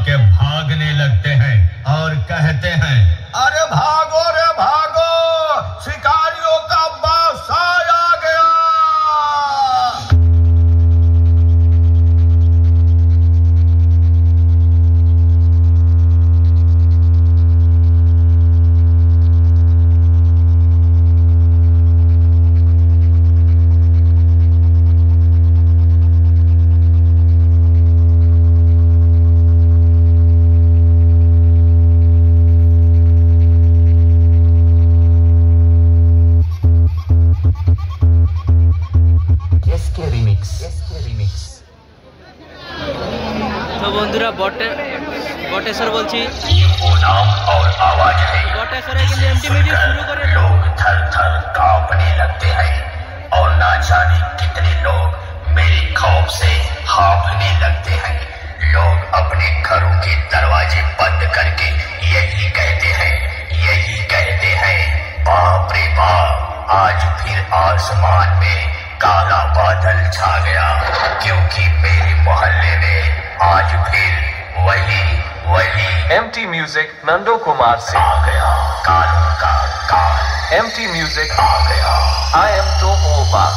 के भागने लगते हैं और कहते हैं, अरे भागो रे भागो, शिकारियों का बादशाह आ गया। तो बंधुरा बटेश्वर बोलছি नाम और आवाज है। बटेश्वरे কিন্তু এমটি মিউজিক শুরু করে लोग थर थर कांपने लगते हैं और ना जाने कितने लोग मेरे खौफ से हांफने लगते हैं। लोग अपने घरों के दरवाजे बंद करके यही कहते हैं, बाप रे बाप, आज फिर आसमान में काला बादल छा गया, क्योंकि मेरे मोहल्ले में आज फिर वही एमटी म्यूजिक नंदो कुमार से आ गया, कालों का काल। एमटी म्यूजिक आ गया। आई एम तो ओबाक।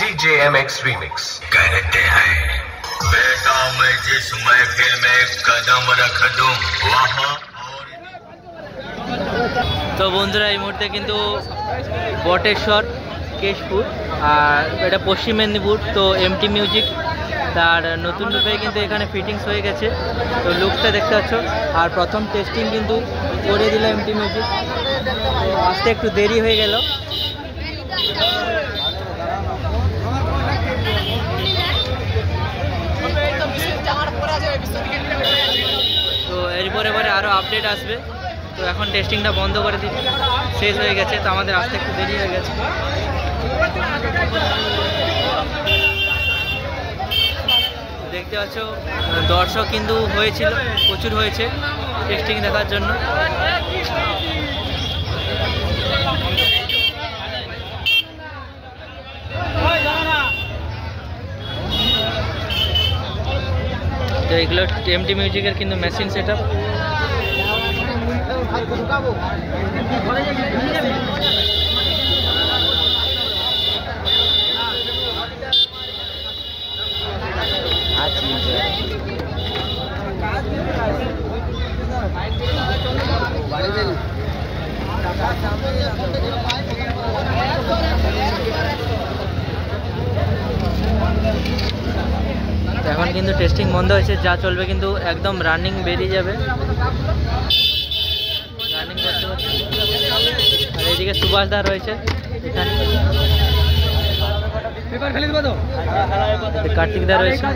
DJMX Remix कहते हैं, बेटा मैं जिस महफिल में कदम रख दूं वहां। তো বন্ধুরা এই মুহূর্তে কিন্তু বটেশ্বর কেশপুর আর এটা পশ্চিম মেদিনীপুর। তো এমটি মিউজিক তার নতুন রূপে কিন্তু এখানে ফিটিংস হয়ে গেছে। তো লুকসটা দেখতে পাচ্ছ। আর প্রথম টেস্টিং কিন্তু করে দিল এমটি মিউজিক। আসতে একটু দেরি হয়ে গেল। তো এরপরে আরও আপডেট আসবে। তো এখন টেস্টিংটা বন্ধ করে দিচ্ছি, শেষ হয়ে গেছে। তো আমাদের আসতে একটু দেরি হয়ে গেছে। দেখতে পাচ্ছ দর্শক কিন্তু হয়েছিল, প্রচুর হয়েছে টেস্টিং দেখার জন্য। তো এগুলো এমটি মিউজিকের কিন্তু মেশিন সেট আপ। এখন কিন্তু টেস্টিং বন্ধ হয়েছে, যা চলবে কিন্তু একদম রানিং বেরিয়ে যাবে। রানিং করতে করতে আর এদিকে সুভাষ দা রয়েছে এখানে, কার্তিক দা রয়েছে।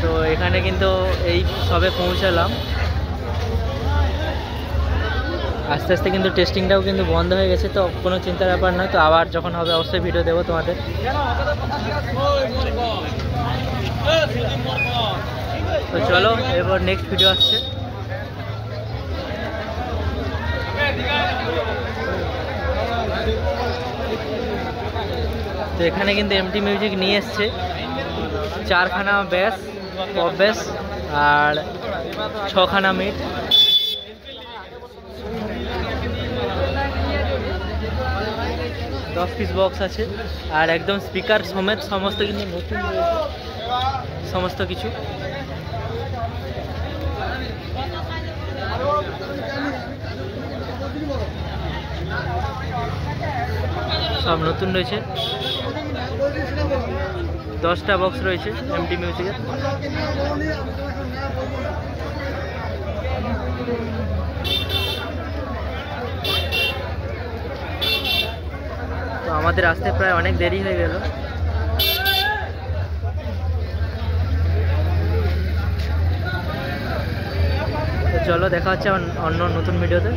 তো এখানে কিন্তু এই সবে পৌঁছালাম। আস্তে আস্তে কিন্তু টেস্টিংটাও কিন্তু বন্ধ হয়ে গেছে। তো কোনো চিন্তার ব্যাপার নয়। তো আবার যখন হবে অবশ্যই ভিডিও দেবো তোমাদের। তো চলো এবার নেক্সট ভিডিও আসছে। তো এখানে কিন্তু এমটি মিউজিক নিয়ে এসছে 4খানা ব্যাস, পপ ব্যাস আর 6খানা মিট। দশ পিস বক্স আছে আর একদম স্পিকার সমেত সমস্ত কিন্তু নতুন রয়েছে সমস্ত কিছু। সব নতুন রয়েছে, 10টা বক্স রয়েছে এমটি মিউজিকের। তো আমাদের আসতে প্রায় অনেক দেরি হয়ে গেল। তো চলো দেখা হচ্ছে অন্য নতুন ভিডিওতে।